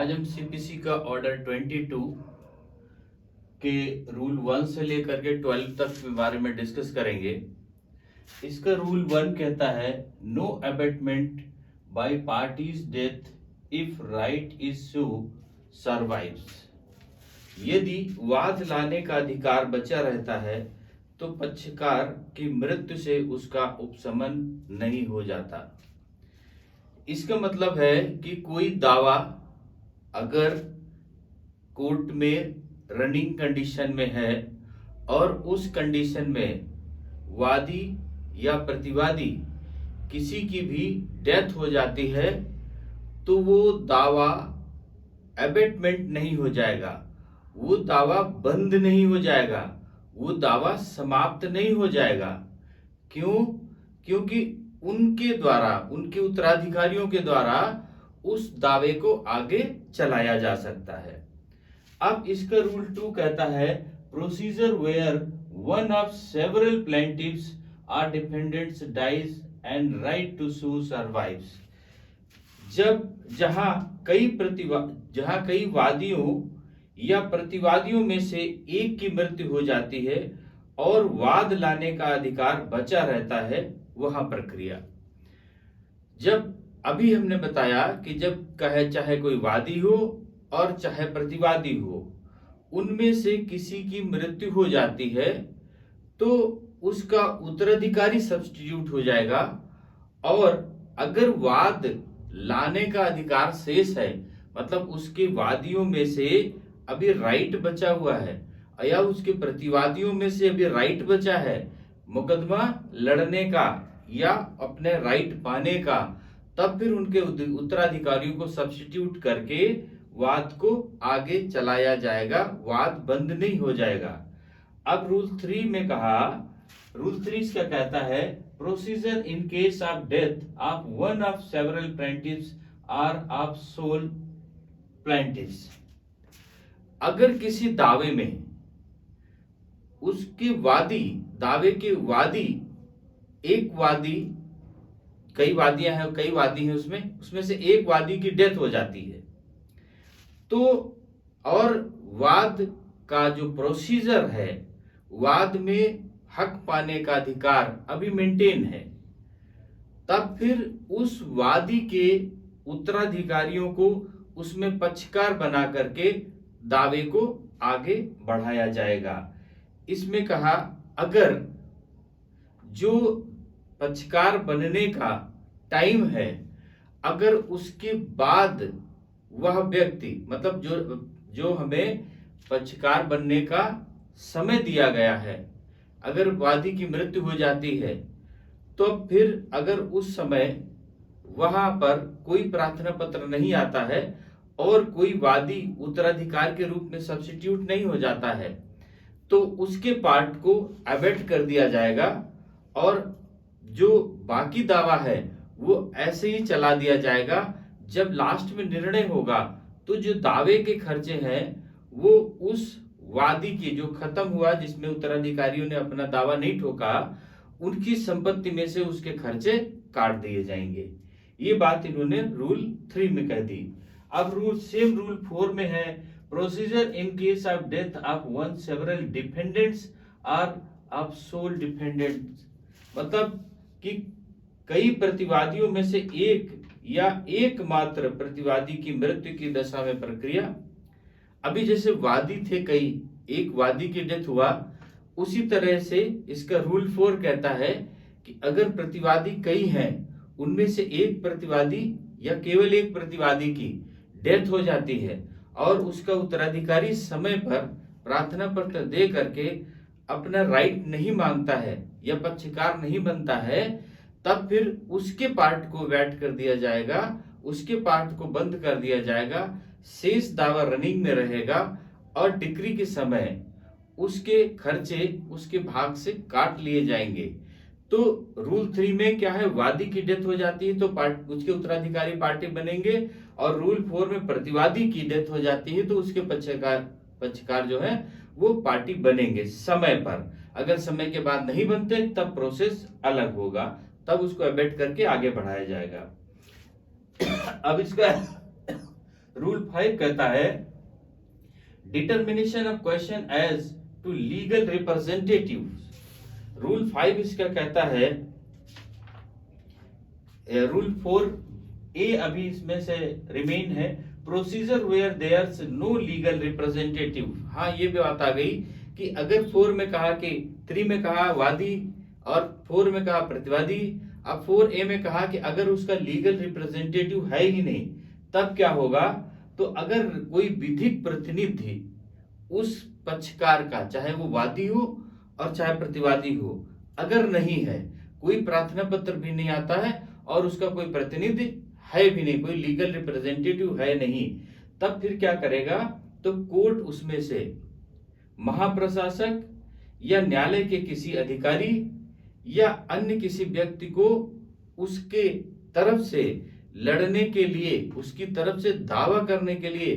आज हम सीपीसी का ऑर्डर 22 के रूल 1 से लेकर के 12 तक के बारे में डिस्कस करेंगे। इसका रूल 1 कहता है no abatement by parties death if right issue survives. यदि वाद लाने का अधिकार बचा रहता है तो पक्षकार की मृत्यु से उसका उपशमन नहीं हो जाता। इसका मतलब है कि कोई दावा अगर कोर्ट में रनिंग कंडीशन में है और उस कंडीशन में वादी या प्रतिवादी किसी की भी डेथ हो जाती है तो वो दावा अबेटमेंट नहीं हो जाएगा, वो दावा बंद नहीं हो जाएगा, वो दावा समाप्त नहीं हो जाएगा। क्यों? क्योंकि उनके द्वारा, उनके उत्तराधिकारियों के द्वारा उस दावे को आगे चलाया जा सकता है। अब इसका रूल 2 कहता है procedure where one of several plaintiffs or defendants dies and right to sue survives. जहां कई वादियों या प्रतिवादियों में से एक की मृत्यु हो जाती है और वाद लाने का अधिकार बचा रहता है, वह प्रक्रिया। जब अभी हमने बताया कि जब चाहे कोई वादी हो और चाहे प्रतिवादी हो, उनमें से किसी की मृत्यु हो जाती है तो उसका उत्तराधिकारी सब्स्टिट्यूट हो जाएगा। और अगर वाद लाने का अधिकार शेष है, मतलब उसके वादियों में से अभी राइट बचा हुआ है या उसके प्रतिवादियों में से अभी राइट बचा है मुकदमा लड़ने का या अपने राइट पाने का, तब फिर उनके उत्तराधिकारियों को सब्स्टिट्यूट करके वाद को आगे चलाया जाएगा, वाद बंद नहीं हो जाएगा। अब रूल 3 में कहा, रूल 3 क्या कहता है procedure in case of death of one of several plaintiffs or of sole plaintiffs. अगर किसी दावे में उसके वादी, दावे के वादी, एक वादी, कई वादी हैं उसमें से एक वादी की डेथ हो जाती है तो, और वाद का जो प्रोसीजर है, वाद में हक पाने का अधिकार अभी मेंटेन है, तब फिर उस वादी के उत्तराधिकारियों को उसमें पक्षकार बना करके दावे को आगे बढ़ाया जाएगा। इसमें कहा अगर जो पक्षकार बनने का टाइम है, अगर उसके बाद वह व्यक्ति, मतलब जो हमें पक्षकार बनने का समय दिया गया है, अगर वादी की मृत्यु हो जाती है तो फिर अगर उस समय वहां पर कोई प्रार्थना पत्र नहीं आता है और कोई वादी उत्तराधिकार के रूप में सब्स्टिट्यूट नहीं हो जाता है तो उसके पार्ट को अबेट कर दिया जाएगा और जो बाकी दावा है वो ऐसे ही चला दिया जाएगा। जब लास्ट में निर्णय होगा तो जो दावे के खर्चे हैं वो उस वादी की, जो खत्म हुआ, जिसमें उत्तराधिकारियों ने अपना दावा नहीं ठोका, उनकी संपत्ति में से उसके खर्चे काट दिए जाएंगे। ये बात इन्होंने रूल 3 में कह दी। अब रूल 4 में है procedure in case of death of one several defendants or of sole defendants. मतलब कि कई प्रतिवादियों में से एक या एकमात्र प्रतिवादी की मृत्यु की दशा में प्रक्रिया। अभी जैसे वादी थे कई, एक वादी की डेथ हुआ, उसी तरह से इसका रूल 4 कहता है कि अगर प्रतिवादी कई हैं, उनमें से एक प्रतिवादी या केवल एक प्रतिवादी की डेथ हो जाती है और उसका उत्तराधिकारी समय पर प्रार्थना पत्र दे करके अपना राइट नहीं मांगता है या पक्षकार नहीं बनता है, तब फिर उसके पार्ट को वेट कर दिया जाएगा, उसके पार्ट को बंद कर दिया जाएगा, शेष दावा रनिंग में रहेगा और डिक्री के समय उसके खर्चे उसके भाग से काट लिए जाएंगे। तो रूल 3 में क्या है, वादी की डेथ हो जाती है तो उसके उत्तराधिकारी पार्टी बनेंगे, और रूल 4 में प्रतिवादी की डेथ हो जाती है तो उसके पक्षकार जो है वो पार्टी बनेंगे समय पर। अगर समय के बाद नहीं बनते तब प्रोसेस अलग होगा, तब उसको अबेट करके आगे बढ़ाया जाएगा। अब इसका रूल 5 कहता है determination of question as to legal representative. Rule 5 इसका कहता है, रूल 4A अभी इसमें से रिमेन है, procedure where there's no legal representative. हाँ, ये भी बात आ गई कि अगर 4 में कहा कि 3 में कहा वादी और 4 में कहा प्रतिवादी, अब 4A में कहा कि अगर उसका लीगल रिप्रेजेंटेटिव है ही नहीं तब क्या होगा। तो अगर कोई विधिक प्रतिनिधि उस पक्षकार का, चाहे वो वादी हो और चाहे प्रतिवादी हो, अगर नहीं है, कोई प्रार्थना पत्र भी नहीं आता है और उसका कोई प्रतिनिधि है भी नहीं, कोई लीगल रिप्रेजेंटेटिव है नहीं, तब फिर क्या करेगा। तो कोर्ट उसमें से महाप्रशासक या न्यायालय के किसी अधिकारी या अन्य किसी व्यक्ति को उसके तरफ से लड़ने के लिए, उसकी तरफ से दावा करने के लिए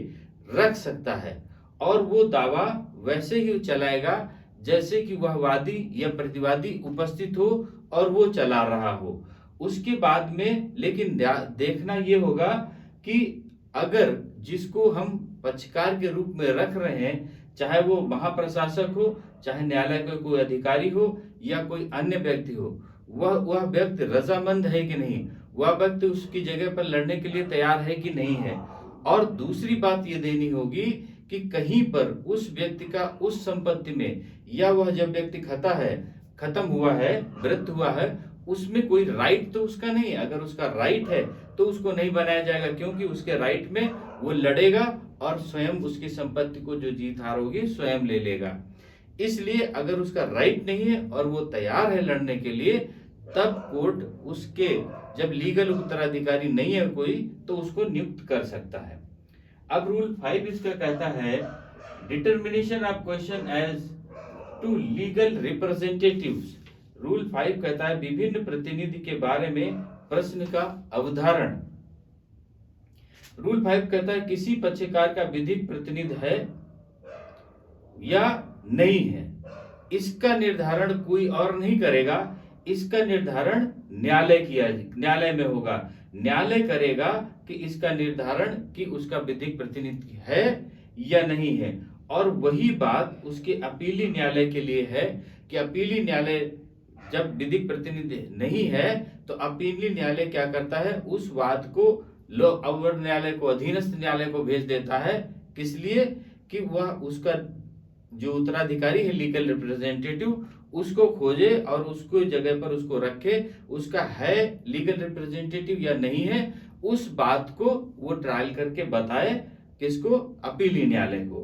रख सकता है, और वो दावा वैसे ही चलाएगा जैसे कि वह वादी या प्रतिवादी उपस्थित हो और वो चला रहा हो। उसके बाद में लेकिन देखना ये होगा कि अगर जिसको हम पक्षकार के रूप में रख रहे हैं, चाहे वो महाप्रशासक हो, चाहे न्यायालय का कोई अधिकारी हो या कोई अन्य व्यक्ति हो, वह व्यक्ति रजामंद है कि नहीं, वह व्यक्ति उसकी जगह पर लड़ने के लिए तैयार है कि नहीं है। और दूसरी बात ये देनी होगी कि कहीं पर उस व्यक्ति का उस संपत्ति में, या वह जब व्यक्ति खत्म हुआ है, मृत्यु हुआ है, उसमें कोई राइट तो उसका नहीं। अगर उसका राइट है तो उसको नहीं बनाया जाएगा, क्योंकि उसके राइट में वो लड़ेगा और स्वयं उसकी संपत्ति को जो जीत हार होगी स्वयं ले लेगा। इसलिए अगर उसका राइट नहीं है और वो तैयार है लड़ने के लिए, तब कोर्ट उसके, जब लीगल उत्तराधिकारी नहीं है कोई, तो उसको नियुक्त कर सकता है। अब रूल 5 इसका कहता है determination of question as to legal representatives. Rule 5 कहता है विभिन्न प्रतिनिधि के बारे में प्रश्न का अवधारण। रूल 5 कहता है किसी पक्षकार का विधिक प्रतिनिधि है या नहीं है, इसका निर्धारण कोई और नहीं करेगा, इसका निर्धारण न्यायालय में होगा। न्यायालय करेगा कि इसका निर्धारण कि उसका विधिक प्रतिनिधि है या नहीं है। और वही बात उसके अपीली न्यायालय के लिए है कि अपीली न्यायालय जब विधिक प्रतिनिधि नहीं है तो अपीली न्यायालय क्या करता है, उस वाद को अवर न्यायालय को, अधीनस्थ न्यायालय को भेज देता है। किस लिए कि वह उसका जो उत्तराधिकारी है लीगल रिप्रेजेंटेटिव, उसको खोजे और उसको जगह पर उसको रखे, उसका है लीगल रिप्रेजेंटेटिव या नहीं है, उस बात को वो ट्रायल करके बताए किसको, अपीली न्यायालय को।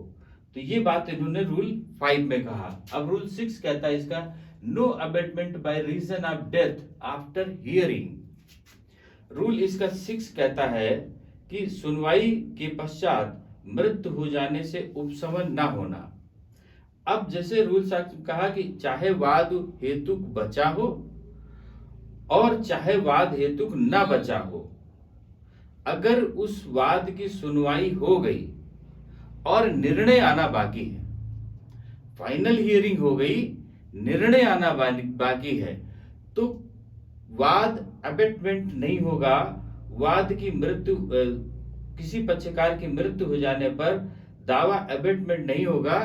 तो ये बात इन्होंने रूल 5 में कहा। अब रूल 6 कहता है इसका no abatement by reason of death after hearing. Rule इसका 6 कहता है कि सुनवाई के पश्चात मृत्यु हो जाने से उपशमन ना होना। अब जैसे रूल 7 कहा कि चाहे वाद हेतुक बचा हो और चाहे वाद हेतुक ना बचा हो, अगर उस वाद की सुनवाई हो गई और निर्णय आना बाकी है, फाइनल हियरिंग हो गई, निर्णय आना बाकी है, तो वाद अबेटमेंट नहीं होगा। वाद की मृत्यु, किसी पक्षकार की मृत्यु हो जाने पर दावा अबेटमेंट नहीं होगा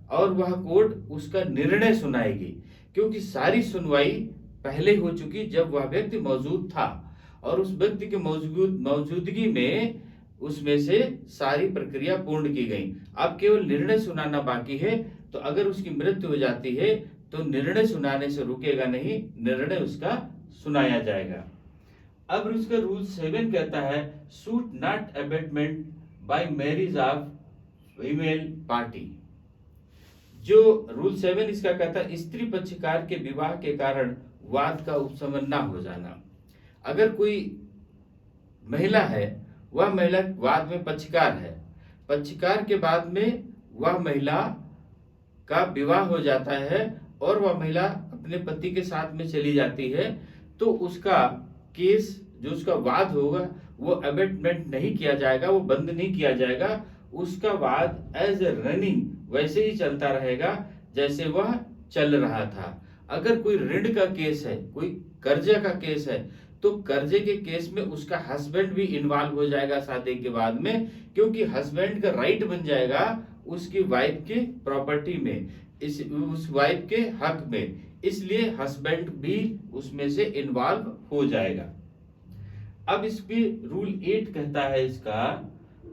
और वह कोर्ट उसका निर्णय सुनाएगी, क्योंकि सारी सुनवाई पहले हो चुकी जब वह व्यक्ति मौजूद था, और उस व्यक्ति के मौजूदगी में उसमें से सारी प्रक्रिया पूर्ण की गई। अब केवल निर्णय सुनाना बाकी है। तो अगर उसकी मृत्यु हो जाती है तो निर्णय सुनाने से रुकेगा नहीं, निर्णय उसका सुनाया जाएगा। अब उसका रूल 7 कहता है suit not abatement by marriage of female party. जो रूल 7 इसका कहता है स्त्री पक्षकार के विवाह के कारण वाद का उपशमन ना हो जाना। अगर कोई महिला है, वह महिला वाद में पक्षकार है, पक्षकार के बाद में वह महिला का विवाह हो जाता है और वह महिला अपने पति के साथ में चली जाती है, तो उसका केस, जो उसका वाद होगा, वो अबेटमेंट नहीं किया जाएगा, वो बंद नहीं किया जाएगा। उसका वाद एज ए रनिंग वैसे ही चलता रहेगा जैसे वह चल रहा था। अगर कोई ऋण का केस है, कोई कर्जा का केस है, तो कर्जे के केस में उसका हस्बैंड भी इन्वॉल्व हो जाएगा शादी के बाद में, क्योंकि हस्बैंड का राइट बन जाएगा उसकी वाइफ की प्रॉपर्टी में, उस वाइफ के हक में, इसलिए हस्बैंड भी उसमें से इन्वॉल्व हो जाएगा। अब इस पे रूल 8 कहता है इसका,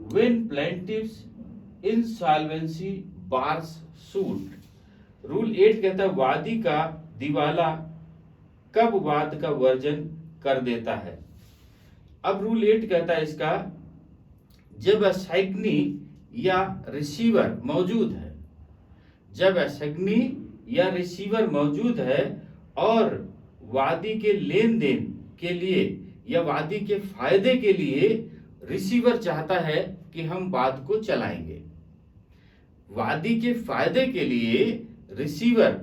when plaintiffs insolvency bars suit. Rule 8 कहता है वादी का दिवाला कब वाद का वर्जन कर देता है। अब रूल 8 कहता है इसका, जब असाइग्नी या रिसीवर मौजूद है, जब असाइग्नी या रिसीवर मौजूद है और वादी के लेन देन के लिए या वादी के फायदे के लिए रिसीवर चाहता है कि हम वाद को चलाएंगे, वादी के फायदे के लिए रिसीवर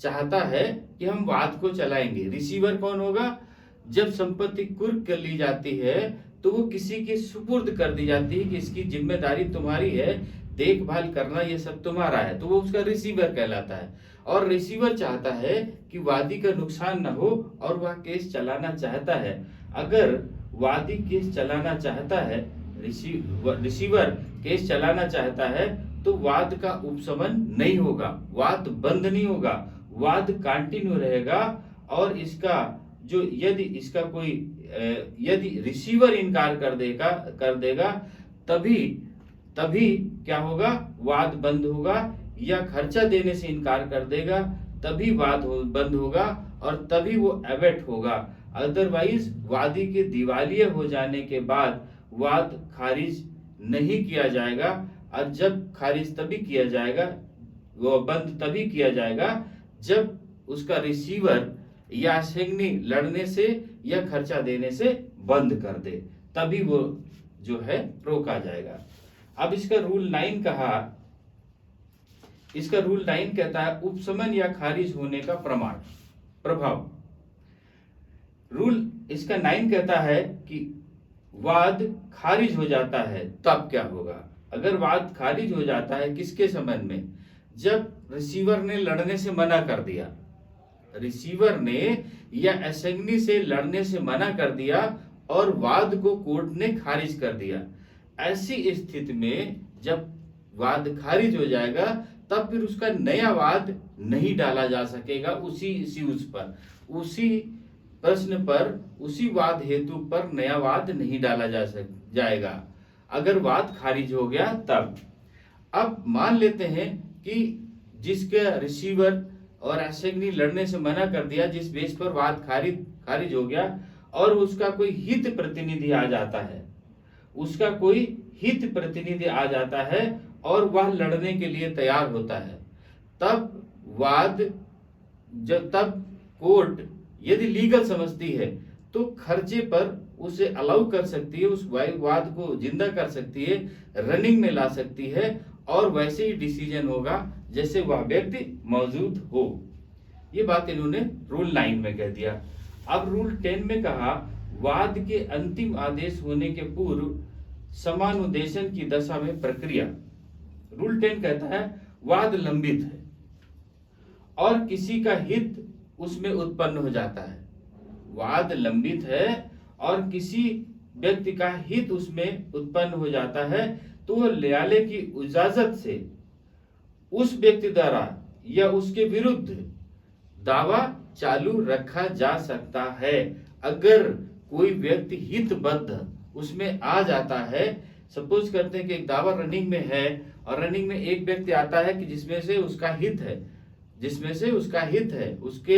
चाहता है कि हम वाद को चलाएंगे। रिसीवर कौन होगा? जब संपत्ति कुर्क कर ली जाती है तो वो किसी के सुपुर्द कर दी जाती है कि इसकी जिम्मेदारी तुम्हारी है, देखभाल करना ये सब तुम्हारा है, तो वो उसका रिसीवर कहलाता है। और रिसीवर चाहता है कि वादी का नुकसान न हो और वह केस चलाना चाहता है। अगर वादी केस चलाना चाहता है, रिसीवर केस चलाना चाहता है, तो वाद का उपशमन नहीं होगा, वाद बंद नहीं होगा, वाद कंटिन्यू रहेगा। और इसका जो यदि रिसीवर इनकार कर देगा तभी क्या होगा? वाद बंद होगा, या खर्चा देने से इनकार कर देगा तभी वाद बंद होगा और तभी वो एबेट होगा। अदरवाइज वादी के दिवालिया हो जाने के बाद वाद खारिज नहीं किया जाएगा। और जब खारिज तभी किया जाएगा, वो बंद तभी किया जाएगा जब उसका रिसीवर या असाइग्नी लड़ने से या खर्चा देने से बंद कर दे, तभी वो जो है रोका जाएगा। अब इसका रूल 9 कहा, इसका रूल 9 कहता है उपशमन या खारिज होने का प्रभाव। रूल इसका 9 कहता है कि वाद खारिज हो जाता है तब क्या होगा? अगर वाद खारिज हो जाता है किसके संबंध में? जब रिसीवर ने लड़ने से मना कर दिया, रिसीवर ने या असाइग्नी से लड़ने से मना कर दिया और वाद को कोर्ट ने खारिज कर दिया। ऐसी स्थिति में जब वाद खारिज हो जाएगा तब फिर उसका नया वाद नहीं डाला जा सकेगा उसी उसी प्रश्न पर, उसी वाद हेतु पर नया वाद नहीं डाला जाएगा अगर वाद खारिज हो गया तब। अब मान लेते हैं कि जिसके रिसीवर और असाइग्नी लड़ने से मना कर दिया, जिस बेस पर वाद खारिज हो गया, और उसका कोई हित प्रतिनिधि आ जाता है, उसका कोई हित प्रतिनिधि आ जाता है और वह लड़ने के लिए तैयार होता है, तब कोर्ट यदि लीगल समझती है तो खर्चे पर उसे अलाउ कर सकती है, उस वाद को जिंदा कर सकती है, रनिंग में ला सकती है, और वैसे ही डिसीजन होगा जैसे वह व्यक्ति मौजूद हो। ये बात इन्होंने रूल 9 में कह दिया। अब रूल 10 में कहा वाद के अंतिम आदेश होने के पूर्व समानुदेशन की दशा में प्रक्रिया। रूल 10 कहता है वाद लंबित है और किसी का हित उसमें उत्पन्न हो जाता है। वाद लंबित है और किसी व्यक्ति का हित उसमें उत्पन्न हो जाता है, तो वह न्यायालय की इजाजत से उस व्यक्ति द्वारा या उसके विरुद्ध दावा चालू रखा जा सकता है। अगर कोई व्यक्ति हितबद्ध उसमें आ जाता है, सपोज करते हैं कि एक दावा रनिंग में है और रनिंग में एक व्यक्ति आता है कि जिसमें से उसका हित है, उसके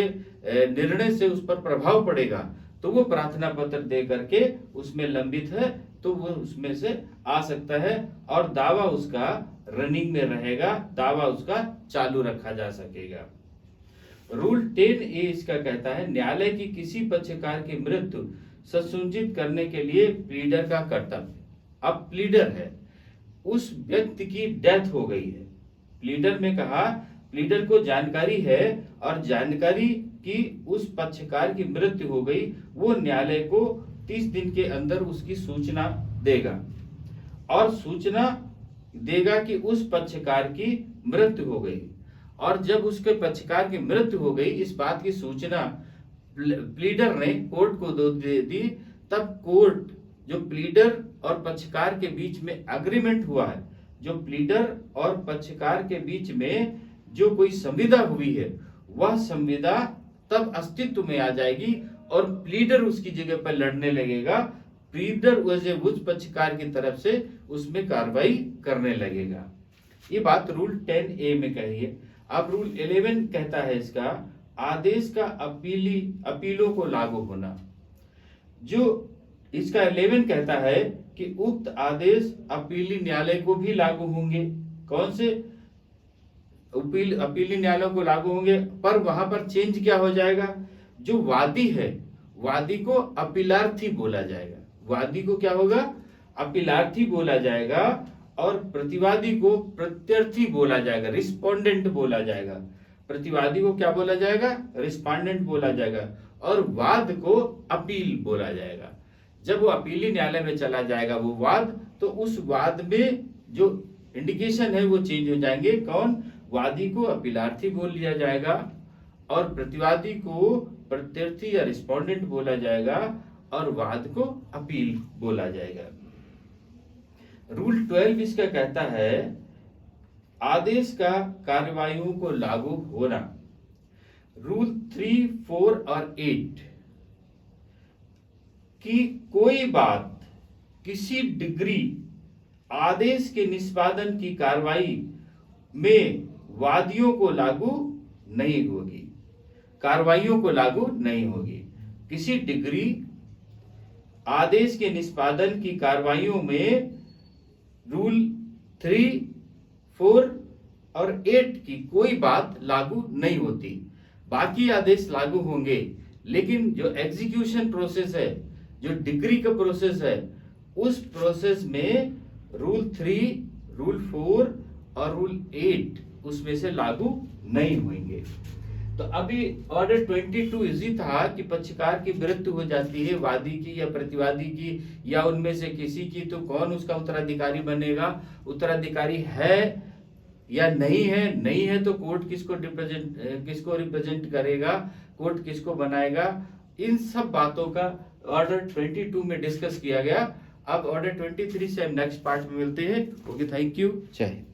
निर्णय से उस पर प्रभाव पड़ेगा, तो वो प्रार्थना पत्र दे करके उसमें लंबित है तो वो उसमें से आ सकता है और दावा उसका रनिंग में रहेगा, दावा उसका चालू रखा जा सकेगा। रूल 10A इसका कहता है न्यायालय की किसी पक्षकार की मृत्यु सुनिश्चित करने के लिए प्लीडर का कर्तव्य। अब प्लीडर है, उस व्यक्ति की डेथ हो गई है, प्लीडर में कहा प्लीडर को जानकारी है और जानकारी की उस पक्षकार की मृत्यु हो गई, वो न्यायालय को 30 दिन के अंदर उसकी सूचना देगा और सूचना देगा कि उस पक्षकार की मृत्यु हो गई। और जब उसके पक्षकार की मृत्यु हो गई, इस बात की सूचना प्लीडर ने कोर्ट को दे दी, तब कोर्ट जो प्लीडर और पक्षकार के बीच में एग्रीमेंट हुआ है, जो प्लीडर और पक्षकार के बीच में जो कोई संविदा हुई है, वह संविदा तब अस्तित्व में आ जाएगी और प्लीडर उसकी जगह पर लड़ने लगेगा। प्लीडर वैसे उस पक्षकार की तरफ से उसमें कार्रवाई करने लगेगा। ये बात रूल 10A में कही है। अब रूल 11 कहता है इसका आदेश का अपीलों को लागू होना। जो इसका 11 कहता है कि उक्त आदेश अपीली न्यायालय को भी लागू होंगे। कौन से अपीली न्यायालयों को लागू होंगे, पर वहां पर चेंज क्या हो जाएगा, जो वादी है वादी को अपीलार्थी बोला जाएगा। वादी को क्या होगा, अपीलार्थी बोला जाएगा और प्रतिवादी को प्रत्यर्थी बोला जाएगा, रिस्पोंडेंट बोला जाएगा। प्रतिवादी को क्या बोला जाएगा, रिस्पोंडेंट बोला जाएगा और वाद को अपील बोला जाएगा। जब वो अपीली न्यायालय में चला जाएगा वो वाद, तो उस वाद में जो इंडिकेशन है वो चेंज हो जाएंगे। कौन, वादी को अपीलार्थी बोल लिया जाएगा और प्रतिवादी को प्रत्यर्थी या रिस्पोंडेंट बोला जाएगा और वाद को अपील बोला जाएगा। रूल 12 इसका कहता है आदेश का कार्यवाहियों को लागू होना। रूल 3, 4 और 8 कि कोई बात किसी डिग्री आदेश के निष्पादन की कार्रवाई में वादियों को लागू नहीं होगी, कार्रवाइयों को लागू नहीं होगी। किसी डिग्री आदेश के निष्पादन की कार्रवाइयों में रूल 3, 4 और 8 की कोई बात लागू नहीं होती। बाकी आदेश लागू होंगे, लेकिन जो एग्जीक्यूशन प्रोसेस है, जो डिग्री का प्रोसेस है, उस प्रोसेस में रूल 3, रूल 4 और रूल 8 उसमें से लागू नहीं होंगे। तो अभी ऑर्डर 22 इजी था कि पक्षकार की मृत्यु हो जाती है, वादी की या प्रतिवादी की या उनमें से किसी की, तो कौन उसका उत्तराधिकारी बनेगा, उत्तराधिकारी है या नहीं है, नहीं है तो कोर्ट किसको रिप्रेजेंट करेगा, कोर्ट किसको बनाएगा। इन सब बातों का ऑर्डर 22 में डिस्कस किया गया। अब ऑर्डर 23 से हम नेक्स्ट पार्ट में मिलते हैं। ओके, थैंक यू, जय हिंद।